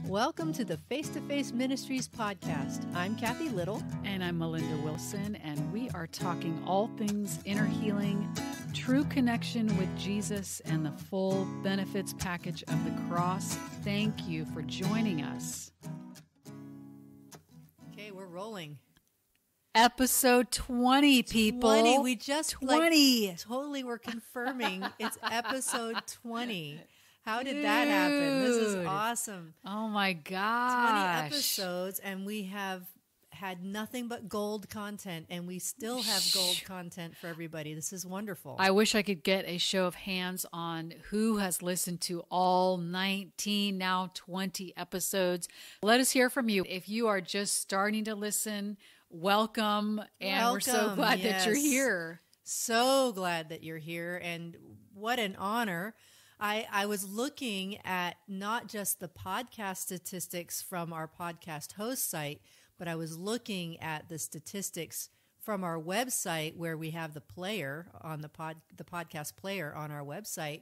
Welcome to the Face-to-Face Ministries podcast. I'm Kathy Little. And I'm Melinda Wilson, and we are talking all things inner healing, true connection with Jesus, and the full benefits package of the cross. Thank you for joining us. Okay, we're rolling. Episode 20, people. 20. We just 20. Totally were confirming it's episode 20. How did that happen? This is awesome. Oh my gosh. 20 episodes, and we have had nothing but gold content, and we still have gold content for everybody. This is wonderful. I wish I could get a show of hands on who has listened to all 19, now 20 episodes. Let us hear from you. If you are just starting to listen, welcome, and we're so glad that you're here. So glad that you're here, and what an honor. I was looking at not just the podcast statistics from our podcast host site, but I was looking at the statistics from our website where we have the player on the podcast player on our website,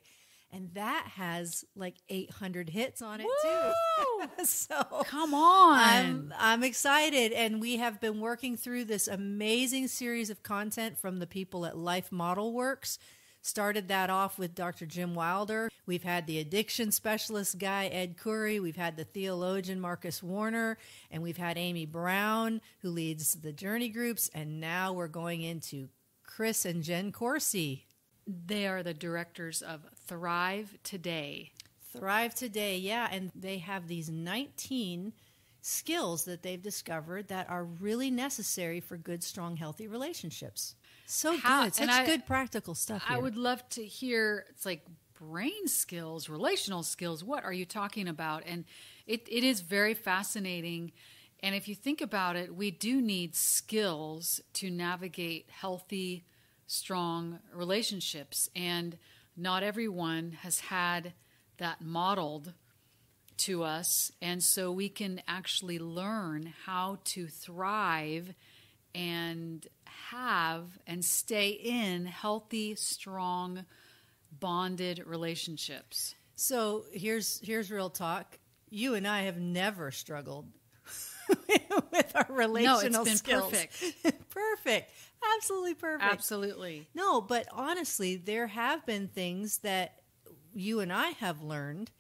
and that has like 800 hits on it too. So come on. I'm excited, and we have been working through this amazing series of content from the people at Life Model Works. Started that off with Dr. Jim Wilder. We've had the addiction specialist guy, Ed Coursey. We've had the theologian, Marcus Warner. And we've had Amy Brown, who leads the Journey groups. And now we're going into Chris and Jen Coursey. They are the directors of Thrive Today. Thrive Today, yeah. And they have these 19 skills that they've discovered that are really necessary for good, strong, healthy relationships. So good. Such good practical stuff here. I would love to hear, it's like brain skills, relational skills. What are you talking about? And it is very fascinating. And if you think about it, we do need skills to navigate healthy, strong relationships. And not everyone has had that modeled to us. And so we can actually learn how to thrive and have and stay in healthy, strong, bonded relationships. So here's real talk. You and I have never struggled with our relational skills. skills. Perfect. Perfect. Absolutely perfect. Absolutely. No, but honestly, there have been things that you and I have learned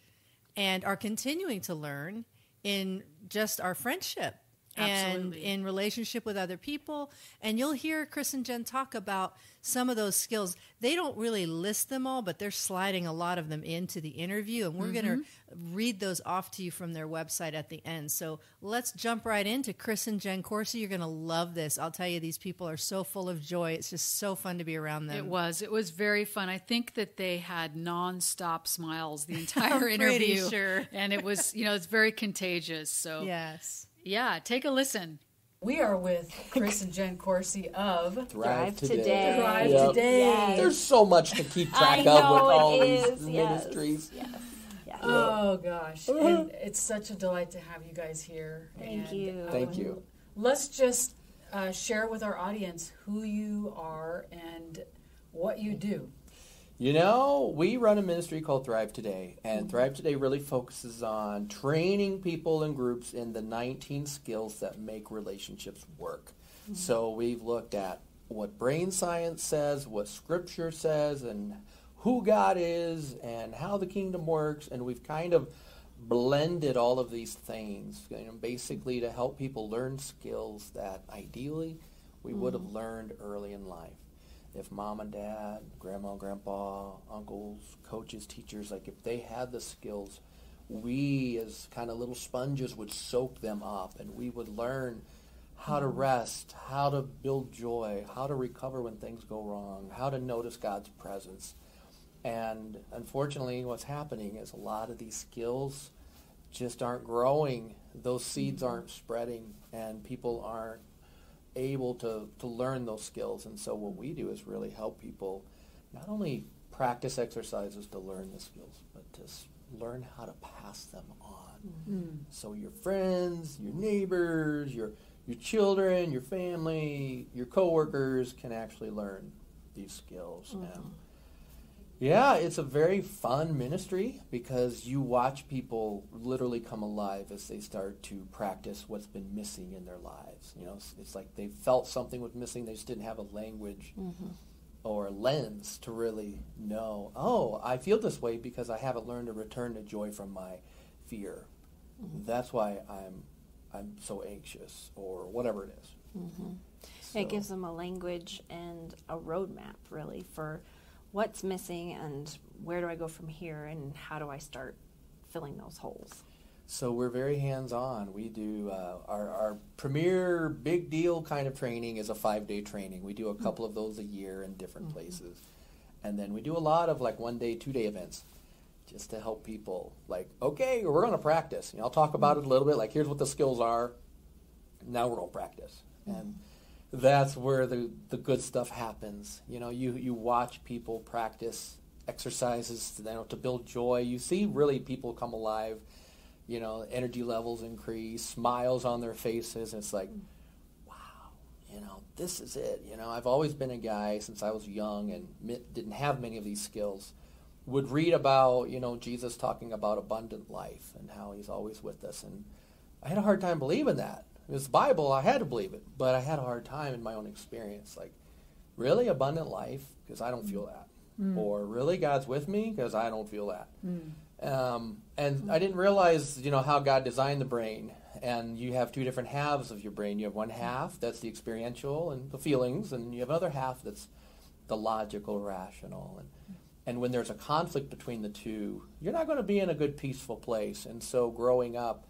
and are continuing to learn in just our friendship. Absolutely. And in relationship with other people. And you'll hear Chris and Jen talk about some of those skills. They don't really list them all, but they're sliding a lot of them into the interview. And we're going to read those off to you from their website at the end. So let's jump right into Chris and Jen Coursey. You're going to love this. I'll tell you, these people are so full of joy. It's just so fun to be around them. It was very fun. I think that they had nonstop smiles the entire I'm interview. pretty sure. And it was, it's very contagious. So yes. Yeah, take a listen. We are with Chris and Jen Coursey of Thrive Today. Thrive Yep. Today. Yes. There's so much to keep track of with all these ministries. Yes. Yes. Oh, gosh. And it's such a delight to have you guys here. Thank you. Thank you. Let's just share with our audience who you are and what you do. We run a ministry called Thrive Today, and Thrive Today really focuses on training people and groups in the 19 skills that make relationships work. So we've looked at what brain science says, what Scripture says, and who God is, and how the kingdom works, and we've kind of blended all of these things, basically to help people learn skills that ideally we would have learned early in life. If mom and dad, grandma and grandpa, uncles, coaches, teachers, if they had the skills, we as kind of little sponges would soak them up, and we would learn how to rest, how to build joy, how to recover when things go wrong, how to notice God's presence. And unfortunately, what's happening is a lot of these skills just aren't growing. Those seeds aren't spreading, and people aren't able to learn those skills. And so what we do is really help people not only practice exercises to learn the skills, but to learn how to pass them on. So your friends, your neighbors, your children, your family, your coworkers can actually learn these skills. And Yeah, it's a very fun ministry because you watch people literally come alive as they start to practice what's been missing in their lives. You know, it's like they felt something was missing, they just didn't have a language or a lens to really know, oh, I feel this way because I haven't learned to return to joy from my fear. That's why I'm so anxious, or whatever it is. So, it gives them a language and a roadmap, really, for what's missing and where do I go from here and how do I start filling those holes. So we're very hands-on. We do our premier big deal kind of training is a 5-day training. We do a couple of those a year in different places. And then we do a lot of like 1-day, 2-day events just to help people like, okay, we're going to practice. You know, I'll talk about it a little bit, like here's what the skills are. Now we're going to practice. And that's where the good stuff happens. You know, you watch people practice exercises to build joy. You see really people come alive. You know, energy levels increase, smiles on their faces. It's like, wow, you know, this is it. You know, I've always been a guy since I was young and didn't have many of these skills. Would read about, you know, Jesus talking about abundant life and how he's always with us. And I had a hard time believing that. It was the Bible, I had to believe it. But I had a hard time in my own experience. Like, really abundant life? Because I don't feel that. Or really God's with me? Because I don't feel that. And I didn't realize, you know, how God designed the brain. And you have two different halves of your brain. You have one half that's the experiential and the feelings, and you have another half that's the logical, rational. And when there's a conflict between the two, you're not going to be in a good, peaceful place. And so growing up,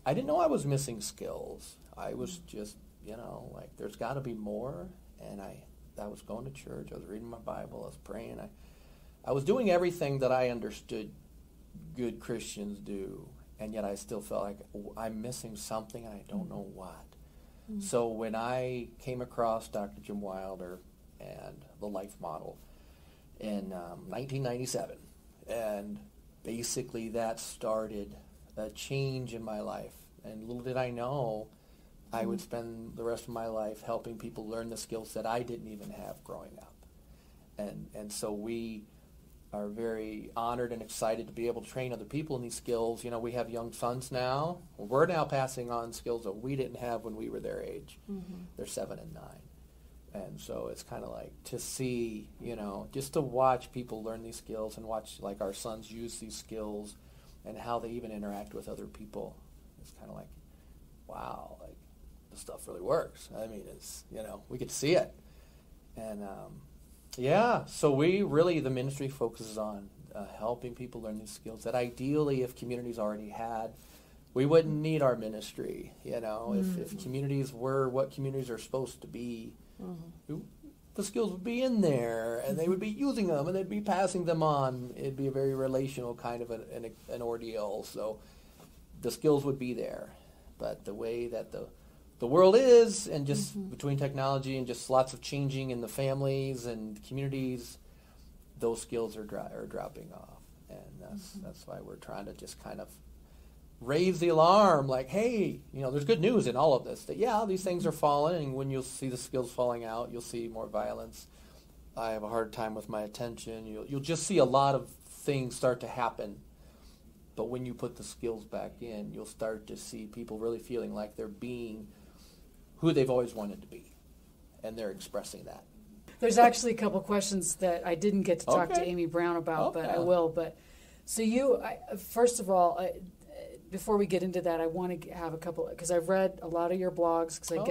I didn't know I was missing skills. I was just, you know, like there's got to be more. And I was going to church. I was reading my Bible. I was praying. I was doing everything that I understood good Christians do, and yet I still felt like I'm missing something and I don't know what. So when I came across Dr. Jim Wilder and the Life Model in 1997, and basically that started a change in my life. And little did I know I would spend the rest of my life helping people learn the skills that I didn't even have growing up. And so we are very honored and excited to be able to train other people in these skills. You know, we have young sons now. We're now passing on skills that we didn't have when we were their age. They're 7 and 9. And so it's kind of like to see, you know, just to watch people learn these skills and watch like our sons use these skills and how they even interact with other people. It's kind of like, wow, like this stuff really works. I mean, it's, you know, we get to see it. And, yeah, so the ministry focuses on helping people learn these skills that ideally if communities already had, we wouldn't need our ministry, you know. If communities were what communities are supposed to be, the skills would be in there and they would be using them and they'd be passing them on. It'd be a very relational kind of an ordeal, so the skills would be there. But the way that the world is, and just between technology and just lots of changing in the families and communities, those skills are dropping off. And that's why we're trying to just kind of raise the alarm, like, hey, you know, there's good news in all of this, that, yeah, these things are falling, and when you'll see the skills falling out, you'll see more violence. I have a hard time with my attention. You'll just see a lot of things start to happen. But when you put the skills back in, you'll start to see people really feeling like they're being who they've always wanted to be, and they're expressing that. There's actually a couple questions that I didn't get to talk to Amy Brown about, but I will. But so first of all, before we get into that, I want to have a couple, because I've read a lot of your blogs, because I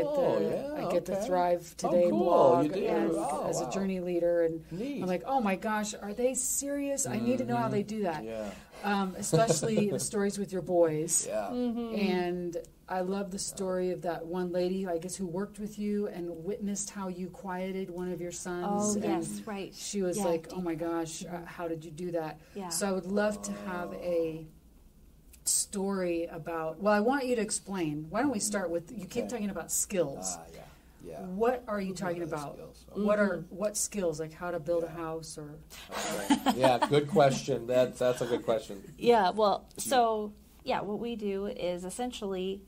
get the Thrive Today blog as a journey leader, and I'm like, oh my gosh, are they serious? I need to know how they do that. Especially the stories with your boys. And I love the story of that one lady, I guess, who worked with you and witnessed how you quieted one of your sons. Oh, yes, right. She was like, oh my gosh, how did you do that? So I would love to have a story about, well, I want you to explain. Why don't we start with, you keep talking about skills. What are you talking about? What skills, like how to build a house or? Good question. That's a good question. What we do is essentially,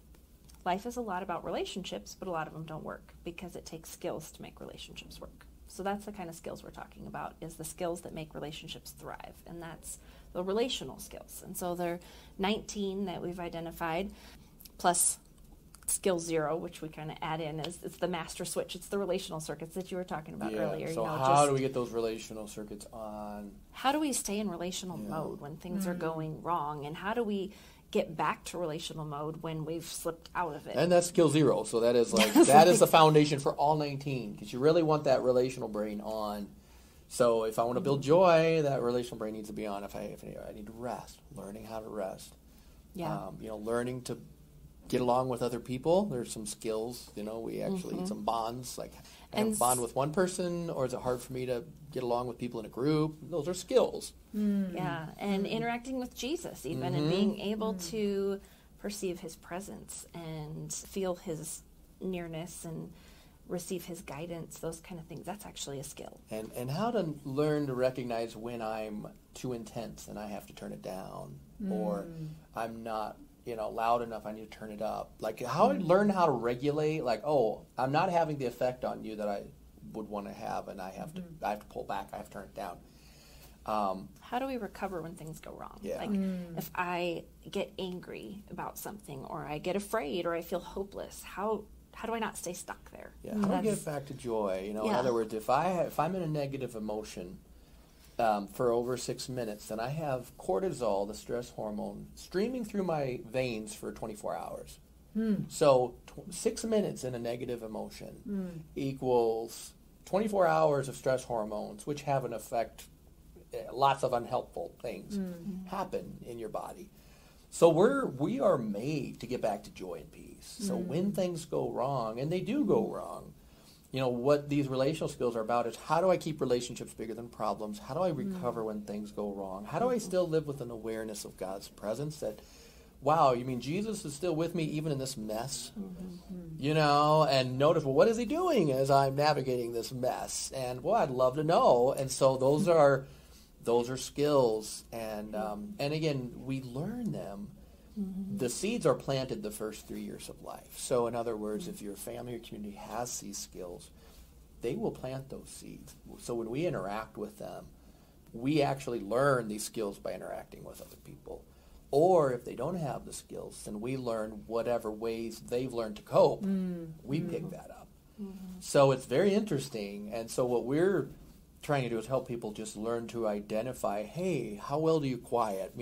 life is a lot about relationships, but a lot of them don't work because it takes skills to make relationships work. So that's the kind of skills we're talking about, is the skills that make relationships thrive. And that's the relational skills. And so there are 19 that we've identified, plus skill 0, which we kind of add in as it's the master switch. It's the relational circuits that you were talking about earlier. So how do we get those relational circuits on? How do we stay in relational mode when things are going wrong? And how do we get back to relational mode when we've slipped out of it? And that's skill 0. So that is that is the foundation for all 19, because you really want that relational brain on. So if I want to build joy, that relational brain needs to be on. If I need to rest, learning how to rest. Yeah. Learning to get along with other people. There's some skills, we actually, some bonds, like I have a bond with one person, or is it hard for me to get along with people in a group? Those are skills. Yeah, and interacting with Jesus even, and being able to perceive his presence and feel his nearness and receive his guidance, those kind of things. That's actually a skill. And how to learn to recognize when I'm too intense and I have to turn it down, or I'm not loud enough, I need to turn it up. Like how I learn how to regulate, like, I'm not having the effect on you that I would want to have, and I have to pull back, I have to turn it down. How do we recover when things go wrong? Yeah. Like if I get angry about something, or I get afraid, or I feel hopeless, how do I not stay stuck there? Yeah, how do I get back to joy? In other words, if I'm in a negative emotion for over 6 minutes, then I have cortisol, the stress hormone, streaming through my veins for 24 hours. So 6 minutes in a negative emotion equals 24 hours of stress hormones, which have an effect. Lots of unhelpful things happen in your body. So we are made to get back to joy and peace. So when things go wrong, and they do go wrong, what these relational skills are about is, how do I keep relationships bigger than problems? How do I recover when things go wrong? How do I still live with an awareness of God's presence that, wow, you mean Jesus is still with me even in this mess? And notice, well, what is he doing as I'm navigating this mess? And, well, I'd love to know. And so those are skills. And again, we learn them. The seeds are planted the first 3 years of life. So in other words, if your family or community has these skills, they will plant those seeds. So when we interact with them, we actually learn these skills by interacting with other people. Or if they don't have the skills, then we learn whatever ways they've learned to cope. We pick that up. So it's very interesting. And so what we're trying to do is help people just learn to identify, hey, how well do you quiet?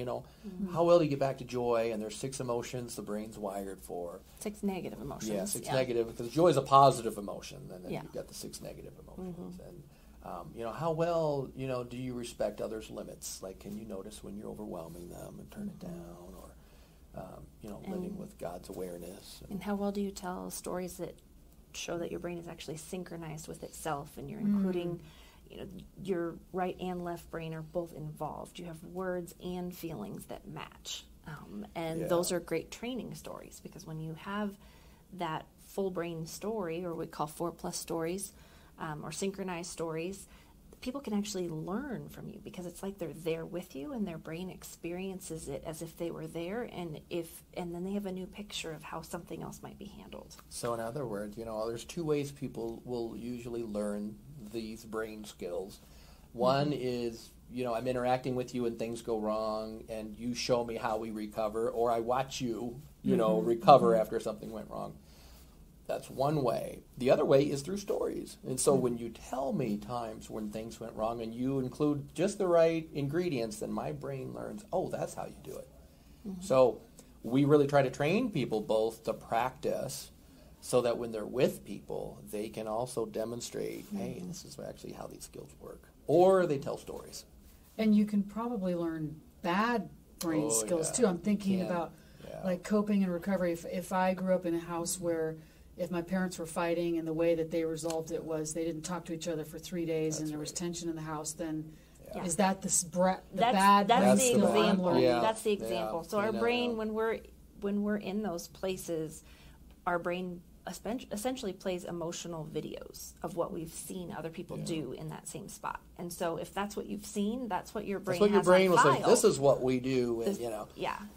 How well do you get back to joy? And there's 6 emotions the brain's wired for. 6 negative emotions. Yeah, 6 negative, because joy is a positive emotion, and then you've got the 6 negative emotions. And how well do you respect others' limits? Like, can you notice when you're overwhelming them and turn it down, or living with God's awareness? And how well do you tell stories that show that your brain is actually synchronized with itself, and you're including your right and left brain are both involved. You have words and feelings that match. Those are great training stories, because when you have that full brain story, or what we call 4+ stories, or synchronized stories, people can actually learn from you, because it's like they're there with you, and their brain experiences it as if they were there, and then they have a new picture of how something else might be handled. So in other words, there's 2 ways people will usually learn these brain skills. One is, I'm interacting with you and things go wrong, and you show me how we recover, or I watch you, recover after something went wrong. That's one way. The other way is through stories. And so when you tell me times when things went wrong, and you include just the right ingredients, then my brain learns, that's how you do it. So we really try to train people both to practice, so that when they're with people, they can also demonstrate, hey, this is actually how these skills work. Or they tell stories. And you can probably learn bad brain skills, too. I'm thinking about like coping and recovery. If I grew up in a house where, if my parents were fighting and the way that they resolved it was they didn't talk to each other for 3 days, and there was tension in the house, then is that the bad brain skill I'm learning? That's the example. So our brain, when we're in those places, our brain essentially plays emotional videos of what we've seen other people do in that same spot. And so if that's what you've seen, that's what your brain has on file. Was like, this is what we do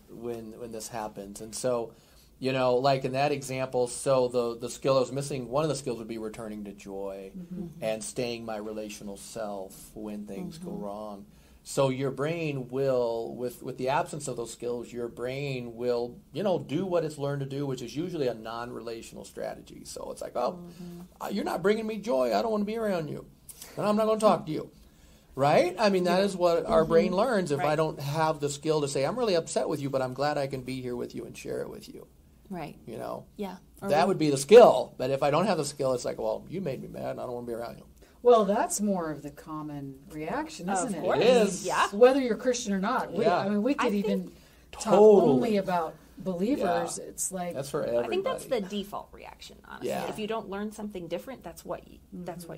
when, when this happens. And so You know, like in that example, so the skill I was missing, one of the skills would be returning to joy and staying my relational self when things go wrong. So your brain will, with the absence of those skills, your brain will, you know, do what it's learned to do, which is usually a non-relational strategy. So it's like, oh, you're not bringing me joy. I don't want to be around you. And I'm not going to talk to you. Right? I mean, that is what our brain learns if I don't have the skill to say, I'm really upset with you, but I'm glad I can be here with you and share it with you. Right. You know? Yeah. That would be the skill. But if I don't have the skill, it's like, well, you made me mad and I don't want to be around you. Well, that's more of the common reaction, isn't it? Of course. It is. Yeah. Whether you're Christian or not. Yeah. We could I even talk Totally. only about believers. Yeah. It's like... That's for everybody. I think that's the default reaction, honestly. Yeah. If you don't learn something different, that's what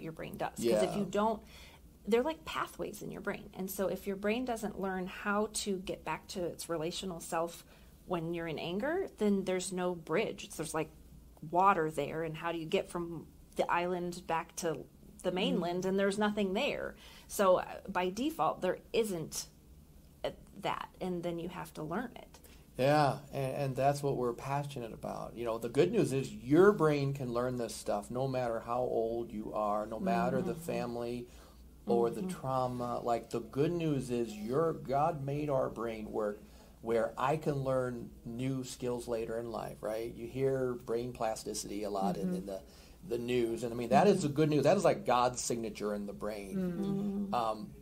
your brain does. Because Yeah. if you don't, they're like pathways in your brain. And so if your brain doesn't learn how to get back to its relational self when you're in anger, then there's no bridge. There's like water there, and how do you get from the island back to the mainland, and there's nothing there. So by default, there isn't that, and then you have to learn it. Yeah, and that's what we're passionate about. You know, the good news is your brain can learn this stuff no matter how old you are, no matter the family or the trauma. Like, the good news is God made our brain work where I can learn new skills later in life, right? You hear brain plasticity a lot in the news, and I mean, that is the good news. That is like God's signature in the brain.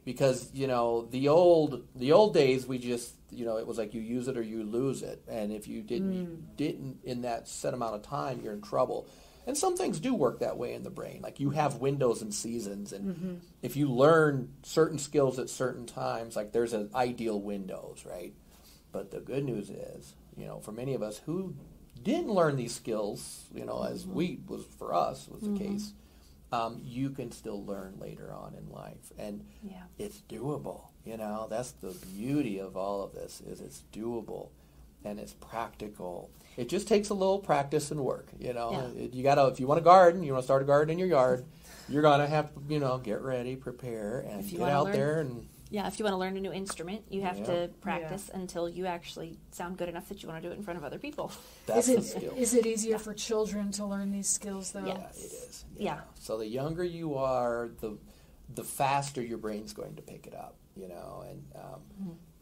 Because, you know, the old days, we just, you know, it was like you use it or you lose it, and if you didn't in that set amount of time, you're in trouble. And some things do work that way in the brain. Like, you have windows and seasons, and if you learn certain skills at certain times, like, there's an ideal windows, right? But the good news is, you know, for many of us who didn't learn these skills, you know, as for us was the case, you can still learn later on in life. And it's doable, you know. That's the beauty of all of this, is it's doable and it's practical. It just takes a little practice and work, you know. You gotta, if you want to garden, you want to start a garden in your yard, you're gonna have to, you know, get ready, prepare, and get out there and... Yeah, if you want to learn a new instrument, you have to practice until you actually sound good enough that you want to do it in front of other people. That's the skill. Is it easier for children to learn these skills, though? Yeah, it is. Yeah. So the younger you are, the faster your brain's going to pick it up, you know. And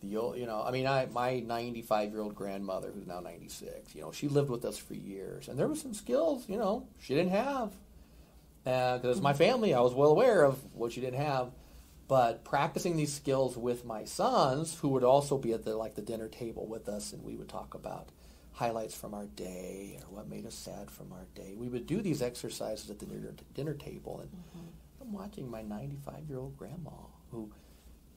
the old, you know, I mean, my 95-year-old grandmother, who's now 96, you know, she lived with us for years, and there were some skills, you know, she didn't have. Because my family, I was well aware of what she didn't have. But practicing these skills with my sons, who would also be at the dinner table with us, and we would talk about highlights from our day or what made us sad from our day. We would do these exercises at the dinner table, and I'm watching my 95-year-old grandma who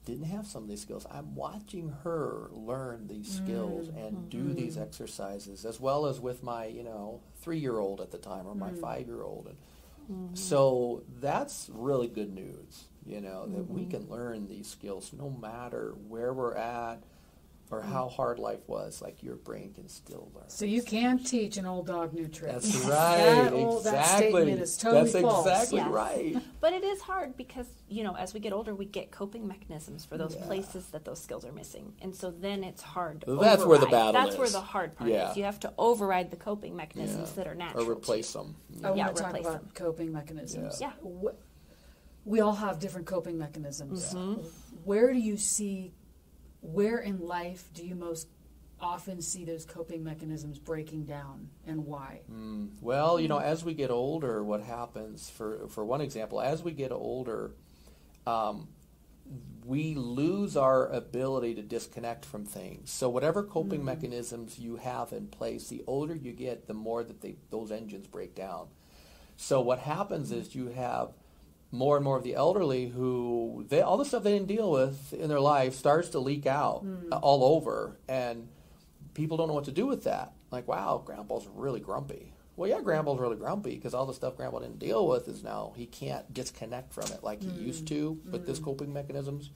didn't have some of these skills. I'm watching her learn these skills and do these exercises, as well as with my, you know, 3-year-old at the time, or my 5-year-old. And so that's really good news. You know, that we can learn these skills no matter where we're at or how hard life was. Like, your brain can still learn. So you can teach an old dog new tricks. That's right. That statement is totally false. That's exactly Yes. right. But it is hard because, you know, as we get older, we get coping mechanisms for those places that those skills are missing. And so then it's hard to That's where the battle That's is. where the hard part is. You have to override the coping mechanisms that are natural. Or replace them. I want to talk replace about them. coping mechanisms. Yeah. We all have different coping mechanisms. Where do you see, where in life do you most often see those coping mechanisms breaking down, and why? Well, you know, as we get older, what happens, for one example, as we get older, we lose our ability to disconnect from things. So whatever coping mechanisms you have in place, the older you get, the more that those engines break down. So what happens is you have more and more of the elderly who, all the stuff they didn't deal with in their life starts to leak out all over, and people don't know what to do with that. Like, wow, Grandpa's really grumpy. Well, yeah, Grandpa's really grumpy because all the stuff Grandpa didn't deal with is now he can't disconnect from it like he used to with this coping mechanisms.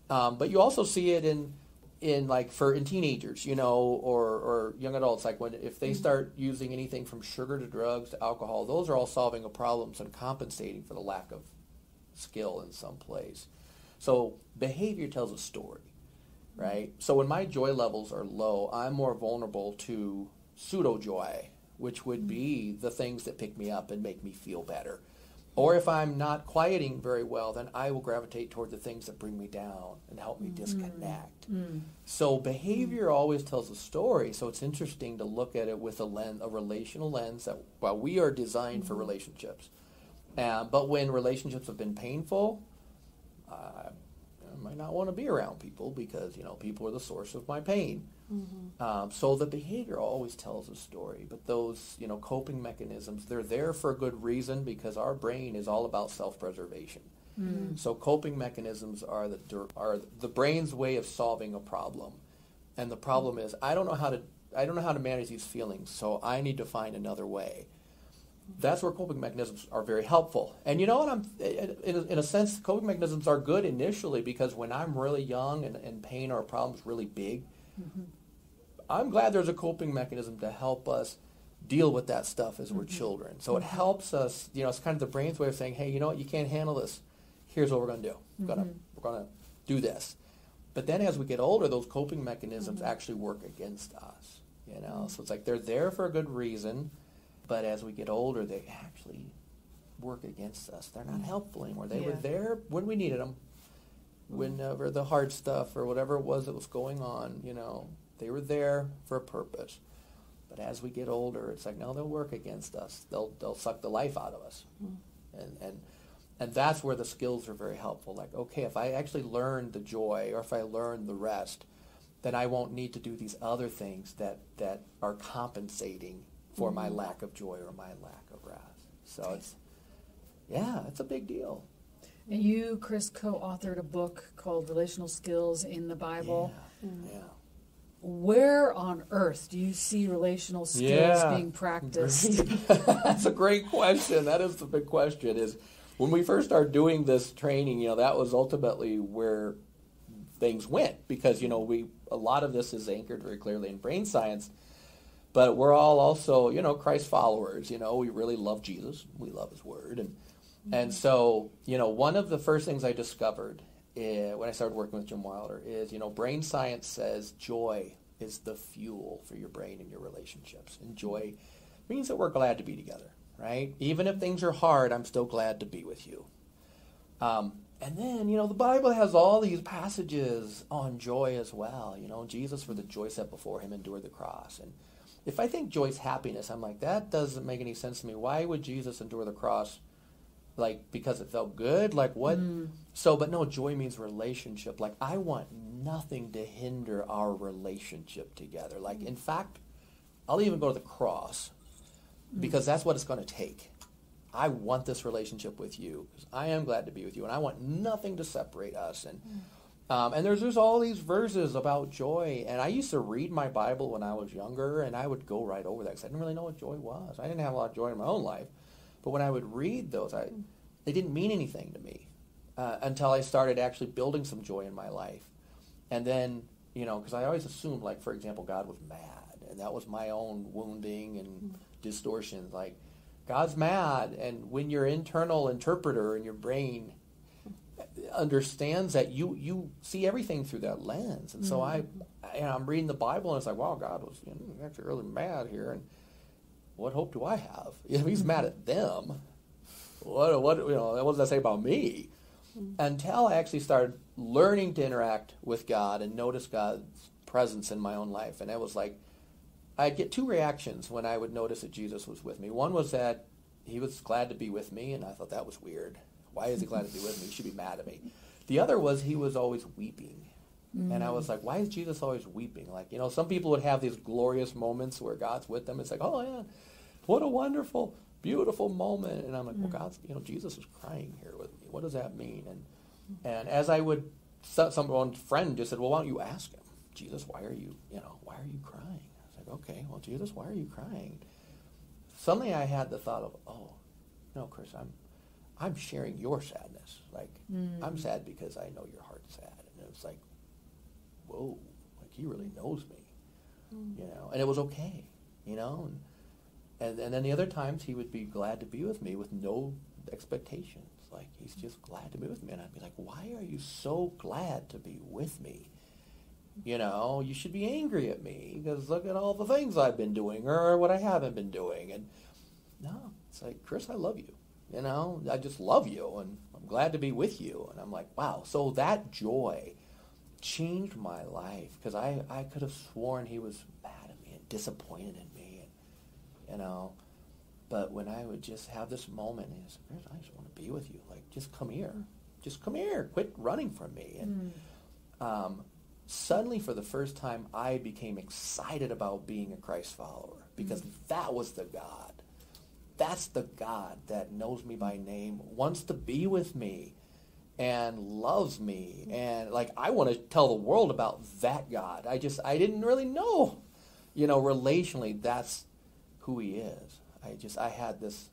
But you also see it in teenagers, you know, or young adults. Like, if they start using anything from sugar to drugs to alcohol, those are all solving problems and compensating for the lack of skill in some place. So behavior tells a story, right? So when my joy levels are low, I'm more vulnerable to pseudo joy, which would be the things that pick me up and make me feel better. Or if I'm not quieting very well, then I will gravitate toward the things that bring me down and help me disconnect. So behavior always tells a story. So it's interesting to look at it with a relational lens that, well, we are designed for relationships. But when relationships have been painful, I might not want to be around people because, people are the source of my pain. So the behavior always tells a story. But those, coping mechanisms, they're there for a good reason because our brain is all about self-preservation. So coping mechanisms are the brain's way of solving a problem. And the problem is, I don't know how to manage these feelings, so I need to find another way. That's where coping mechanisms are very helpful. And you know what? In a sense, coping mechanisms are good initially because when I'm really young and pain or a problem's really big, I'm glad there's a coping mechanism to help us deal with that stuff as we're children. So it helps us, it's kind of the brain's way of saying, hey, you know what? You can't handle this. Here's what we're going to do. We're going to do this. But then as we get older, those coping mechanisms actually work against us. So it's like they're there for a good reason. But as we get older, they actually work against us. They're not helpful anymore. They were there when we needed them. Whenever the hard stuff or whatever it was that was going on, they were there for a purpose. But as we get older, it's like, no, they'll work against us. They'll suck the life out of us. And that's where the skills are very helpful. Like, okay, if I actually learn the joy or if I learn the rest, then I won't need to do these other things that are compensating for my lack of joy or my lack of rest. So it's a big deal. And you, Chris, co-authored a book called Relational Skills in the Bible. Yeah. Where on earth do you see relational skills being practiced? That's a great question. That is the big question. Is when we first started doing this training, that was ultimately where things went because, a lot of this is anchored very clearly in brain science. But we're all also, Christ followers. We really love Jesus. We love his word. And so, one of the first things I discovered when I started working with Jim Wilder is, brain science says joy is the fuel for your brain and your relationships. And joy means that we're glad to be together, right? Even if things are hard, I'm still glad to be with you. And then, the Bible has all these passages on joy as well. Jesus, for the joy set before him, endured the cross. And if I think joy's happiness, I'm like, that doesn't make any sense to me. Why would Jesus endure the cross? Like, because it felt good? Like, what? So, but no, joy means relationship. Like, I want nothing to hinder our relationship together. Like, in fact, I'll even go to the cross because that's what it's going to take. I want this relationship with you because I am glad to be with you, and I want nothing to separate us. And there's all these verses about joy. And I used to read my Bible when I was younger, and I would go right over that because I didn't really know what joy was. I didn't have a lot of joy in my own life. But when I would read those, they didn't mean anything to me until I started actually building some joy in my life. And then, because I always assumed, like, for example, God was mad. And that was my own wounding and distortions. Like, God's mad. And when your internal interpreter in your brain understands that, you see everything through that lens. And so I'm reading the Bible, and it's like, wow, God was actually really mad here. And what hope do I have? If he's mad at them, what does that say about me? Until I actually started learning to interact with God and notice God's presence in my own life. And it was like, I'd get two reactions when I would notice that Jesus was with me. One was that he was glad to be with me, and I thought that was weird. Why is he glad to be with me? He should be mad at me. The other was he was always weeping. And I was like, why is Jesus always weeping? Like, some people would have these glorious moments where God's with them. It's like, oh, yeah, what a wonderful, beautiful moment. And I'm like, well, Jesus is crying here with me. What does that mean? And as I would, one friend just said, well, why don't you ask him, Jesus, why are you crying? I was like, okay, well, Jesus, why are you crying? Suddenly I had the thought of, oh, no, Chris, I'm sharing your sadness. Like, I'm sad because I know your heart's sad. And it was like, whoa, like he really knows me, and it was okay, and then the other times he would be glad to be with me with no expectations. Like, he's just glad to be with me. And I'd be like, why are you so glad to be with me? You know, you should be angry at me because look at all the things I've been doing or what I haven't been doing. And no, it's like, Chris, I love you. You know, I just love you, and I'm glad to be with you. And I'm like, wow. So that joy changed my life because I could have sworn he was mad at me and disappointed in me, and, you know. But when I would just have this moment, and he said, Chris, I just want to be with you. Like, just come here. Just come here. Quit running from me. And suddenly, for the first time, I became excited about being a Christ follower because that was the God. That's the God that knows me by name, wants to be with me, and loves me. And, like, I want to tell the world about that God. I didn't really know, you know, relationally, that's who he is. I had this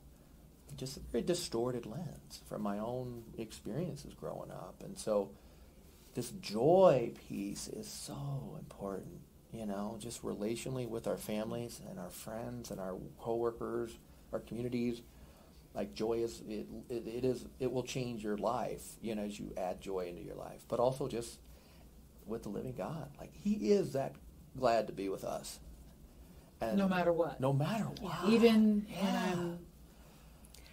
just a very distorted lens from my own experiences growing up. And so this joy piece is so important, you know, just relationally with our families and our friends and our coworkers, our communities. Like, joy is, it will change your life, you know, as you add joy into your life. But also just with the living God. Like, he is that glad to be with us. And no matter what. No matter what. Even when I'm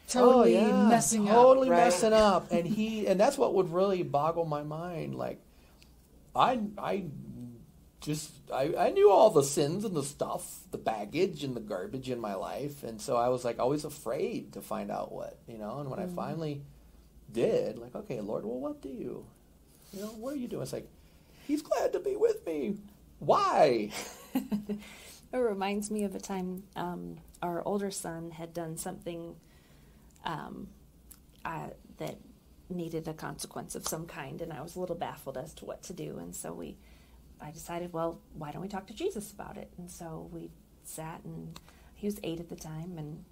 totally messing up. Totally right? messing up. And that's what would really boggle my mind. Like, I knew all the sins and the stuff, the baggage and the garbage in my life. And so I was, like, always afraid to find out what, you know. And when I finally did, like, okay, Lord, well, what do you know, what are you doing? It's like, he's glad to be with me. Why? It reminds me of a time our older son had done something that needed a consequence of some kind, and I was a little baffled as to what to do. And so I decided, well, why don't we talk to Jesus about it? And so we sat, and he was 8 at the time, and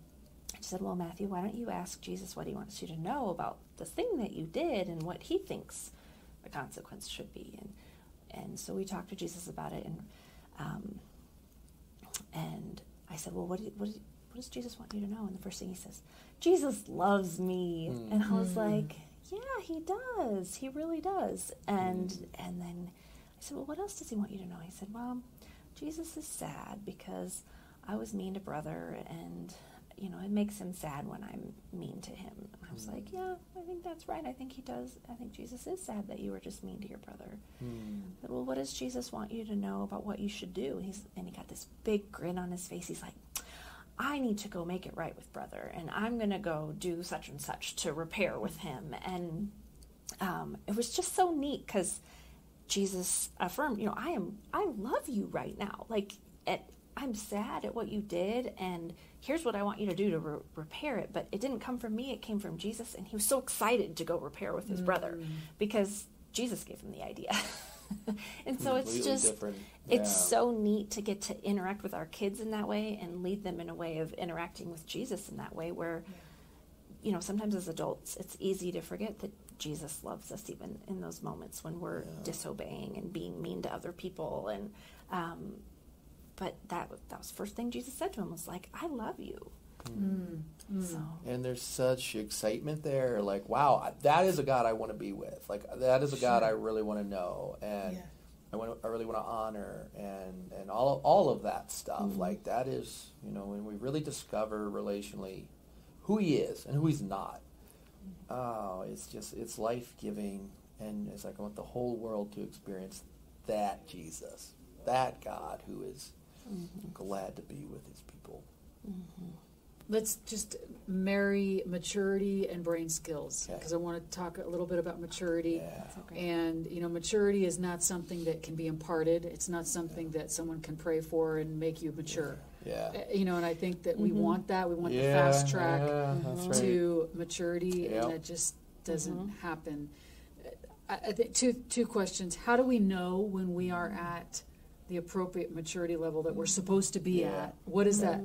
I said, well, Matthew, why don't you ask Jesus what he wants you to know about the thing that you did and what he thinks the consequence should be? And so we talked to Jesus about it, and I said, well, what does Jesus want you to know? And the first thing he says, Jesus loves me. And I was like, yeah, he does. He really does. And then I said, well, what else does he want you to know? He said, well, Jesus is sad because I was mean to brother, and, you know, it makes him sad when I'm mean to him. And I was like, yeah, I think that's right. I think he does. I think Jesus is sad that you were just mean to your brother. But, well, what does Jesus want you to know about what you should do? And he got this big grin on his face. He's like, I need to go make it right with brother, and I'm going to go do such and such to repair with him. And it was just so neat because Jesus affirmed, you know, I love you right now. Like, I'm sad at what you did, and here's what I want you to do to repair it. But it didn't come from me. It came from Jesus, and he was so excited to go repair with his brother because Jesus gave him the idea. And so it's just, different. it's so neat to get to interact with our kids in that way and lead them in a way of interacting with Jesus in that way where, you know, sometimes as adults, it's easy to forget that Jesus loves us even in those moments when we're disobeying and being mean to other people. And, but that was the first thing Jesus said to him was like, I love you. So. And there's such excitement there. Like, wow, that is a God I want to be with. Like, that is a God I really want to know. And I really want to honor and all of that stuff. Like, that is, you know, when we really discover relationally who he is and who he's not. Oh, it's life-giving. And it's like I want the whole world to experience that Jesus, that God who is glad to be with his people. Let's just marry maturity and brain skills, because I want to talk a little bit about maturity. And, you know, maturity is not something that can be imparted. It's not something that someone can pray for and make you mature. You know, and I think that we want that. We want the fast track to maturity, and that just doesn't happen. I think two questions. How do we know when we are at the appropriate maturity level that we're supposed to be at? What is that?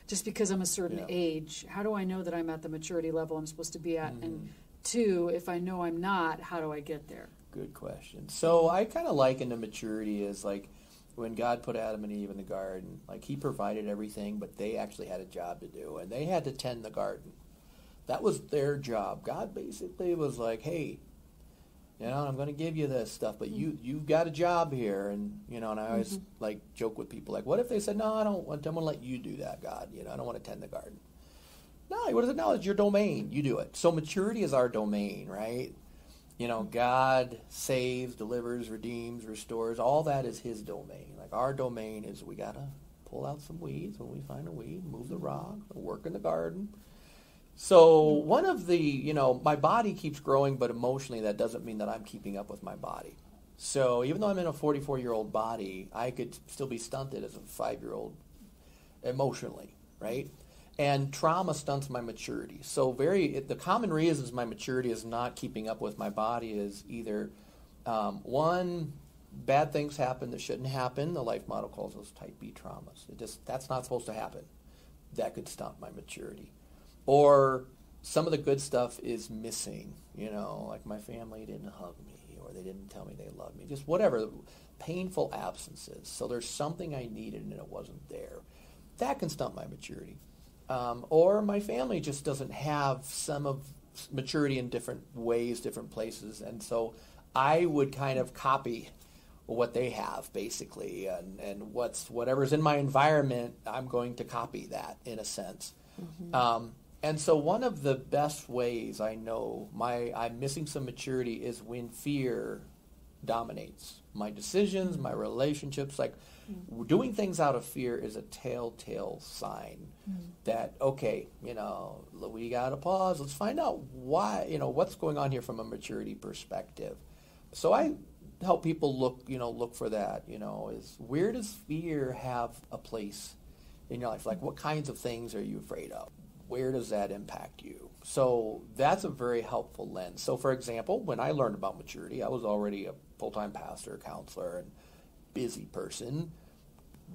Just because I'm a certain age, how do I know that I'm at the maturity level I'm supposed to be at? And two, if I know I'm not, how do I get there? Good question. So I kind of liken the maturity as like when God put Adam and Eve in the garden, like he provided everything, but they actually had a job to do, and they had to tend the garden. That was their job. God basically was like, hey, You know, I'm going to give you this stuff, but you've got a job here. And, you know, and I always like joke with people like, what if they said, no, I'm going to let you do that, God. You know, I don't want to tend the garden. No, what is it? No, it's your domain. You do it. So maturity is our domain, right? You know, God saves, delivers, redeems, restores. All that is his domain. Like our domain is we got to pull out some weeds when we find a weed, move the rock, work in the garden. So one of the, you know, my body keeps growing, but emotionally that doesn't mean that I'm keeping up with my body. So even though I'm in a 44-year-old body, I could still be stunted as a 5-year-old emotionally, right? And trauma stunts my maturity. So the common reasons my maturity is not keeping up with my body is either, one, bad things happen that shouldn't happen. The life model calls those type B traumas. That's not supposed to happen. That could stunt my maturity. Or some of the good stuff is missing, you know, like my family didn't hug me or they didn't tell me they loved me. Just whatever, painful absences. So there's something I needed and it wasn't there. That can stunt my maturity. Or my family just doesn't have some of maturity in different ways, different places. And so I would kind of copy what they have, basically. And whatever's in my environment, I'm going to copy that, in a sense. And so one of the best ways I know I'm missing some maturity is when fear dominates my decisions, my relationships. Like doing things out of fear is a telltale sign that, okay, you know, we got to pause. Let's find out why, you know, what's going on here from a maturity perspective. So I help people look for that, you know, is where does fear have a place in your life? Like what kinds of things are you afraid of? Where does that impact you? So that's a very helpful lens. So for example, when I learned about maturity, I was already a full-time pastor, counselor, and busy person,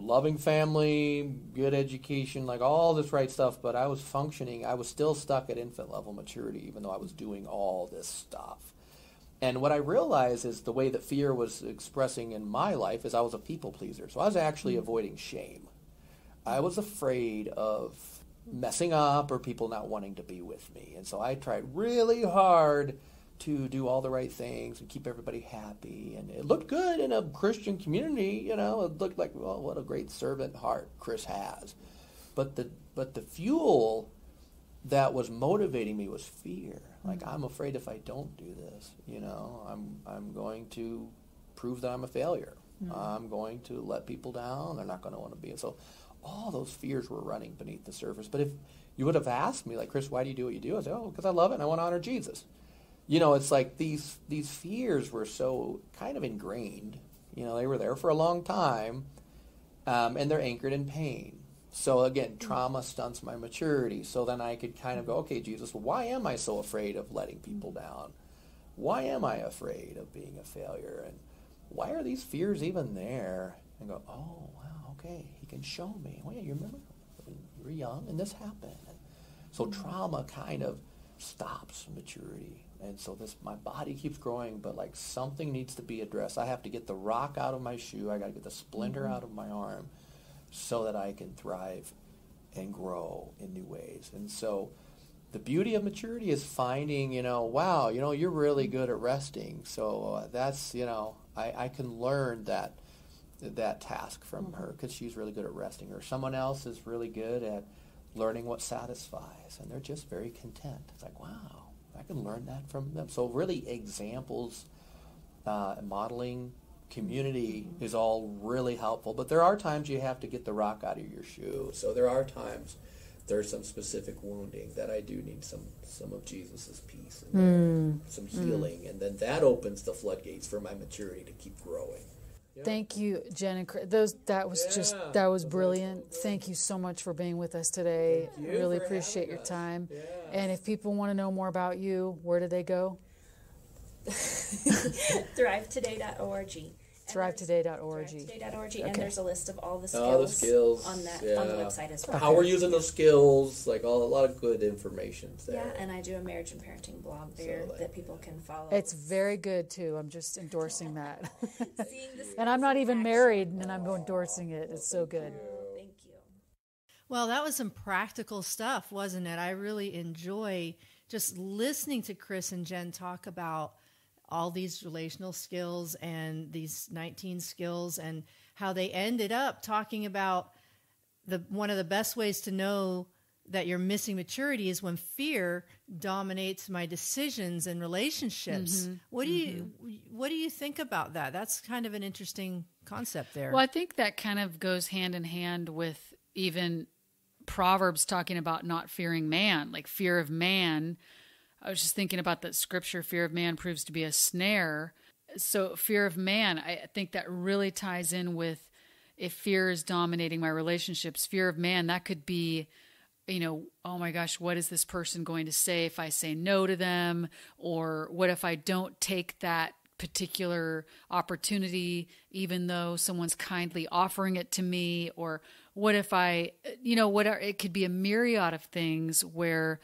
loving family, good education, like all this right stuff, but I was still stuck at infant level maturity, even though I was doing all this stuff. And what I realized is the way that fear was expressing in my life is I was a people pleaser. So I was actually avoiding shame. I was afraid of messing up or people not wanting to be with me. And so I tried really hard to do all the right things and keep everybody happy. And it looked good in a Christian community, you know. It looked like, well, what a great servant heart Chris has. But the fuel that was motivating me was fear. Like, I'm afraid if I don't do this, you know, I'm going to prove that I'm a failure. I'm going to let people down. They're not going to want to be. So all those fears were running beneath the surface. But if you would have asked me, like, Chris, why do you do what you do? I said, oh, because I love it and I want to honor Jesus. You know, it's like these fears were so kind of ingrained. You know, they were there for a long time, and they're anchored in pain. So again, trauma stunts my maturity. So then I could kind of go, okay, Jesus, why am I so afraid of letting people down? Why am I afraid of being a failure? And why are these fears even there? And go, oh, wow, okay, he can show me. Oh, yeah, you remember when you were young and this happened? And so trauma kind of stops maturity. And so my body keeps growing, but like something needs to be addressed. I have to get the rock out of my shoe. I got to get the splinter out of my arm so that I can thrive and grow in new ways. And so the beauty of maturity is finding, you know, wow, you know, you're really good at resting. So that's, you know, I can learn that task from her because she's really good at resting. Or someone else is really good at learning what satisfies, and they're just very content. It's like, wow, I can learn that from them. So really examples, modeling, community is all really helpful. But there are times you have to get the rock out of your shoe. So there are times there's some specific wounding that I do need some of Jesus's peace and some healing. And then that opens the floodgates for my maturity to keep growing. Yeah. Thank you, Jen and Chris. That was brilliant. Thank you so much for being with us today. I really appreciate your time. Yeah. And if people want to know more about you, where do they go? ThriveToday.org. ThriveToday.org. Okay. And there's a list of all the skills on the website as well. How we're using those skills, like a lot of good information there. Yeah, and I do a marriage and parenting blog there that people can follow. It's very good too. I'm just endorsing that. And I'm not even married, and I'm endorsing it. It's so good. Thank you. Well, that was some practical stuff, wasn't it? I really enjoy just listening to Chris and Jen talk about all these relational skills and these 19 skills, and how they ended up talking about one of the best ways to know that you're missing maturity is when fear dominates my decisions and relationships. What do you think about that? That's kind of an interesting concept there. Well, I think that kind of goes hand in hand with even Proverbs talking about not fearing man, like fear of man. I was just thinking about that scripture, fear of man proves to be a snare. So fear of man, I think that really ties in with, if fear is dominating my relationships, fear of man, that could be, oh my gosh, what is this person going to say if I say no to them? Or what if I don't take that particular opportunity, even though someone's kindly offering it to me? Or what if it could be a myriad of things where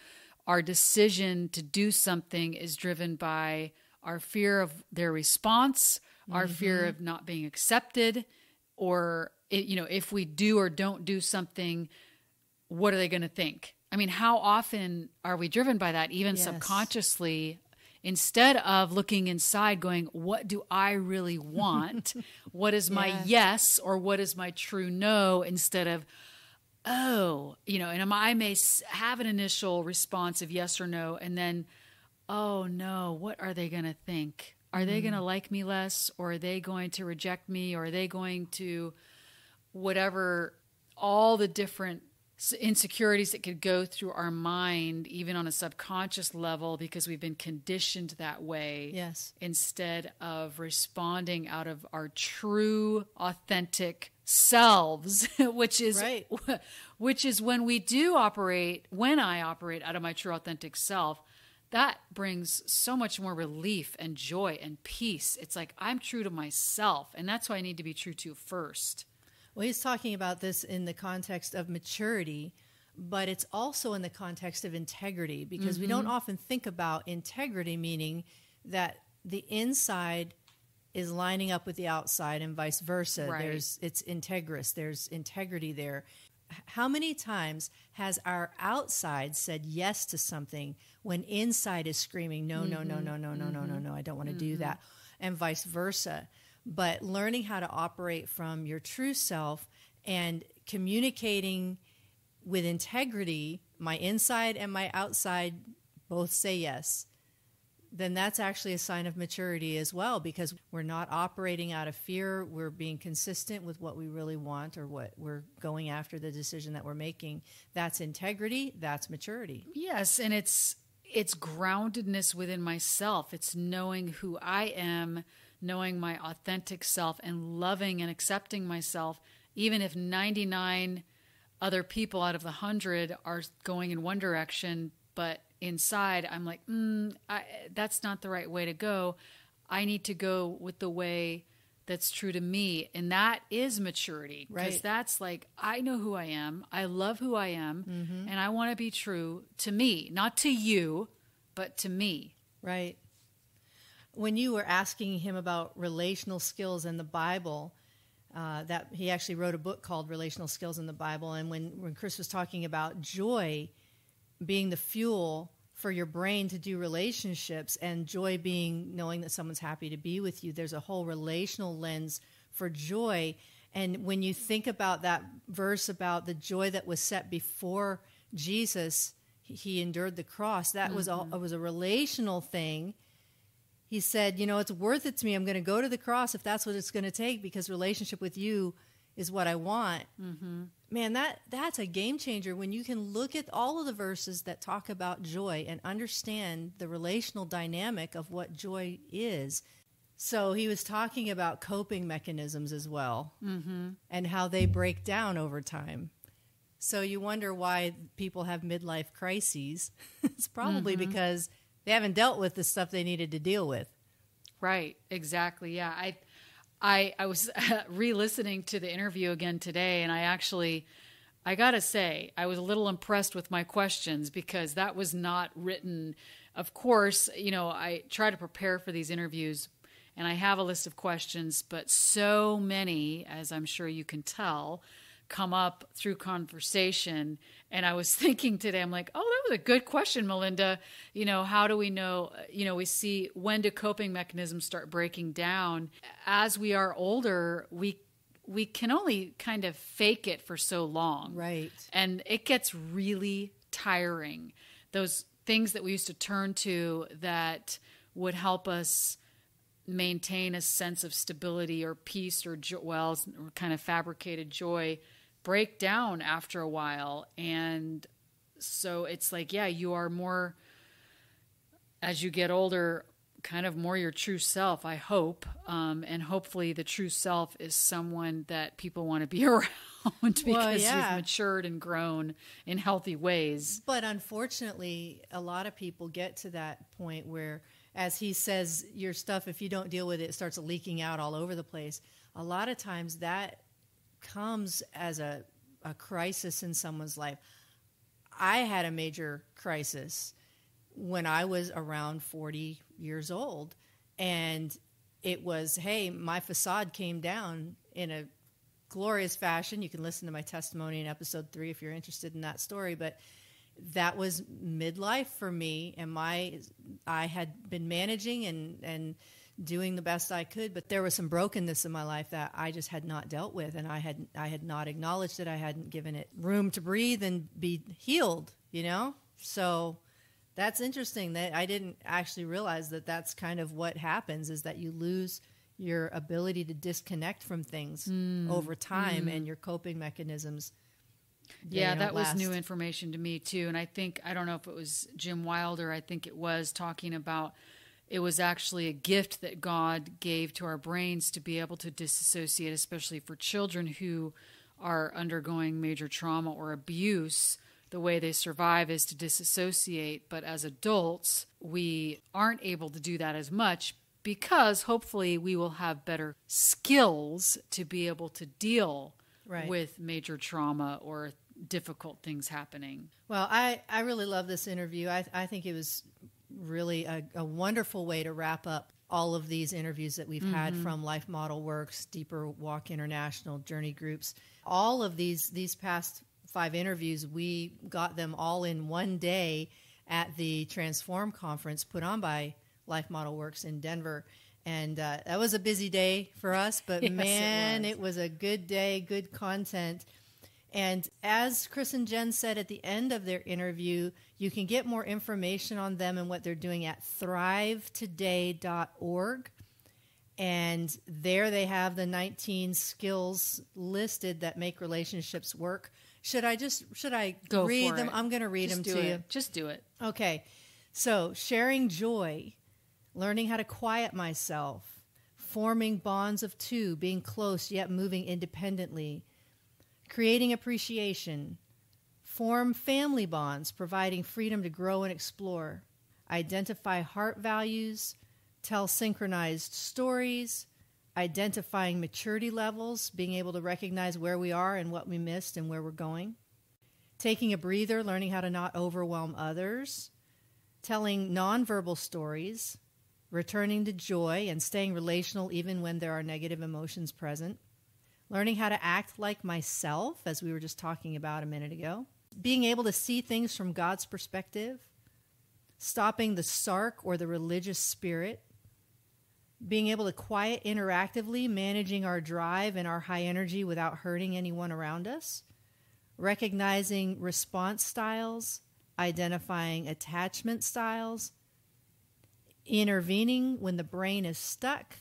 our decision to do something is driven by our fear of their response, our fear of not being accepted, or, if we do or don't do something, what are they going to think? I mean, how often are we driven by that, even subconsciously, instead of looking inside going, what do I really want? What is my yes, or what is my true no, instead of, and I may have an initial response of yes or no, and then, oh no, what are they going to think? Are they going to like me less, or are they going to reject me, or are they going to whatever, all the different insecurities that could go through our mind, even on a subconscious level, because we've been conditioned that way. Yes. Instead of responding out of our true, authentic selves, which is when I operate out of my true, authentic self, that brings so much more relief and joy and peace. It's like, I'm true to myself, and that's who I need to be true to first. Well, he's talking about this in the context of maturity, but it's also in the context of integrity, because we don't often think about integrity, meaning that the inside is lining up with the outside and vice versa. Right. It's integrous. There's integrity there. How many times has our outside said yes to something when inside is screaming, no, no, no, no, no, no, no, no, no, I don't want to do that, and vice versa. But learning how to operate from your true self and communicating with integrity, my inside and my outside both say yes, then that's actually a sign of maturity as well, because we're not operating out of fear. We're being consistent with what we really want, or what we're going after, the decision that we're making. That's integrity. That's maturity. Yes, and it's groundedness within myself. It's knowing who I am, knowing my authentic self, and loving and accepting myself, even if 99 other people out of the 100 are going in one direction, but inside I'm like, that's not the right way to go. I need to go with the way that's true to me. And that is maturity. Because that's like, I know who I am. I love who I am. And I want to be true to me, not to you, but to me. Right. When you were asking him about relational skills in the Bible, that he actually wrote a book called Relational Skills in the Bible. And when Chris was talking about joy being the fuel for your brain to do relationships, and joy being knowing that someone's happy to be with you, there's a whole relational lens for joy. And when you think about that verse about the joy that was set before Jesus, he endured the cross. That was it was a relational thing. He said, it's worth it to me. I'm going to go to the cross if that's what it's going to take, because relationship with you is what I want. Man, that's a game changer when you can look at all of the verses that talk about joy and understand the relational dynamic of what joy is. So he was talking about coping mechanisms as well, and how they break down over time. So you wonder why people have midlife crises. It's probably because they haven't dealt with the stuff they needed to deal with. Right, exactly. Yeah, I was re-listening to the interview again today, and I got to say, I was a little impressed with my questions, because that was not written. Of course, I try to prepare for these interviews, and I have a list of questions, but so many, as I'm sure you can tell, come up through conversation. And I was thinking today, I'm like, oh, that was a good question, Melinda. How do we know, we see when do coping mechanisms start breaking down? As we are older, we can only kind of fake it for so long. Right. And it gets really tiring. Those things that we used to turn to that would help us maintain a sense of stability or peace or or kind of fabricated joy break down after a while. And so it's like, yeah, you are more, as you get older, kind of more your true self, I hope. And hopefully the true self is someone that people want to be around because you've matured and grown in healthy ways. But unfortunately, a lot of people get to that point where, as he says, your stuff, if you don't deal with it, it starts leaking out all over the place. A lot of times that comes as a crisis in someone's life. I had a major crisis when I was around 40 years old, and it was, hey, my facade came down in a glorious fashion. You can listen to my testimony in episode 3 if you're interested in that story, but that was midlife for me, and I had been managing and doing the best I could, but there was some brokenness in my life that I just had not dealt with, and I had not acknowledged it. I hadn't given it room to breathe and be healed, So that's interesting that I didn't actually realize that that's kind of what happens, is that you lose your ability to disconnect from things over time, and your coping mechanisms. Yeah, that was new information to me too. And I don't know if it was Jim Wilder, I think it was, talking about it was actually a gift that God gave to our brains to be able to disassociate, especially for children who are undergoing major trauma or abuse. The way they survive is to disassociate. But as adults, we aren't able to do that as much, because hopefully we will have better skills to be able to deal with major trauma or difficult things happening. Well, I really love this interview. I think it was really a wonderful way to wrap up all of these interviews that we've had from Life Model Works, Deeper Walk International, Journey Groups. All of these past 5 interviews, we got them all in one day at the Transform conference put on by Life Model Works in Denver. And that was a busy day for us, but yes, man, it was a good day, good content. And as Chris and Jen said at the end of their interview, you can get more information on them and what they're doing at thrivetoday.org. And there they have the 19 skills listed that make relationships work. Should I Go read for them? it. I'm going to read them to you. Just do it. Okay. So, sharing joy, learning how to quiet myself, forming bonds of 2, being close yet moving independently, creating appreciation, form family bonds, providing freedom to grow and explore, identify heart values, tell synchronized stories, identifying maturity levels, being able to recognize where we are and what we missed and where we're going, taking a breather, learning how to not overwhelm others, telling nonverbal stories, returning to joy and staying relational even when there are negative emotions present, learning how to act like myself, as we were just talking about a minute ago, being able to see things from God's perspective, stopping the sark or the religious spirit, being able to quiet interactively, managing our drive and our high energy without hurting anyone around us, recognizing response styles, identifying attachment styles, intervening when the brain is stuck,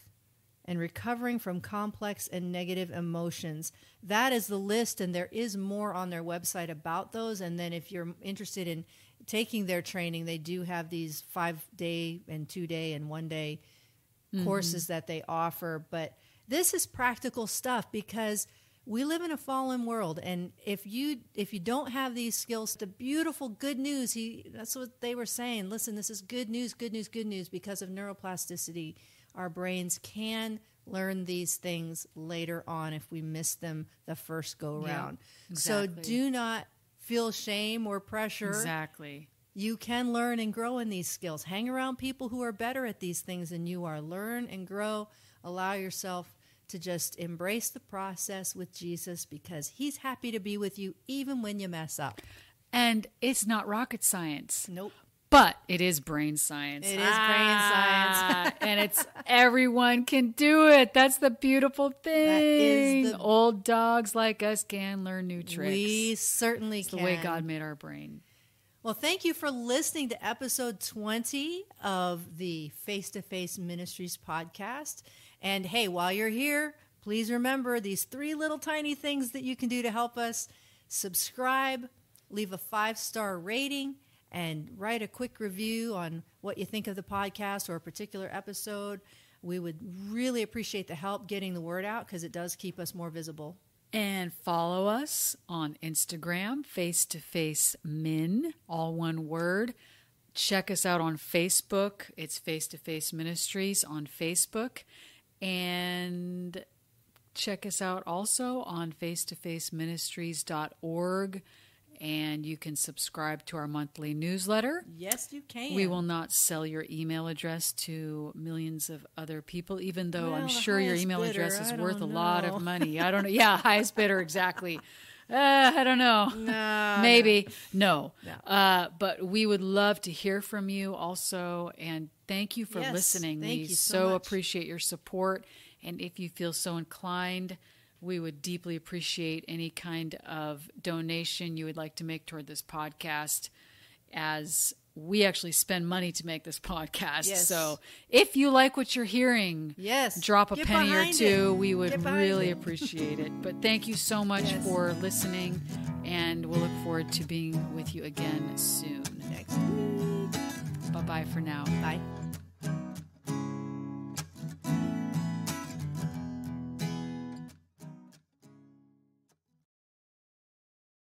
and recovering from complex and negative emotions. That is the list, and there is more on their website about those. And then if you're interested in taking their training, they do have these 5-day and 2-day and 1-day courses that they offer. But this is practical stuff, because we live in a fallen world, and if you don't have these skills, the beautiful good news, that's what they were saying. Listen, this is good news, good news, good news. Because of neuroplasticity, our brains can learn these things later on if we miss them the first go round. Yeah, exactly. So do not feel shame or pressure. Exactly. You can learn and grow in these skills. Hang around people who are better at these things than you are. Learn and grow. Allow yourself to just embrace the process with Jesus, because he's happy to be with you even when you mess up. And it's not rocket science. Nope. But it is brain science. It is brain science. And it's everyone can do it. That's the beautiful thing. Old dogs like us can learn new tricks. We certainly it's can. the way God made our brain. Well, thank you for listening to episode 20 of the Face-to-Face Ministries podcast. And hey, while you're here, please remember these 3 little tiny things that you can do to help us. Subscribe, leave a 5-star rating, and write a quick review on what you think of the podcast or a particular episode. We would really appreciate the help getting the word out, because it does keep us more visible. And follow us on Instagram, Face-to-Face Min, all one word. Check us out on Facebook. It's Face-to-Face Ministries on Facebook. And check us out also on face-to-faceministries.org. And you can subscribe to our monthly newsletter. Yes, you can. We will not sell your email address to millions of other people, even though I'm sure your email address is worth a lot of money. I don't know. Yeah, highest bidder, exactly. I don't know. No, maybe. No. But we would love to hear from you also. And thank you for listening. We so appreciate your support. And if you feel so inclined, we would deeply appreciate any kind of donation you would like to make toward this podcast, as we actually spend money to make this podcast. Yes. So if you like what you're hearing, drop a penny or two. We would really appreciate it. But thank you so much for listening, and we'll look forward to being with you again soon. Next week. Bye-bye for now. Bye.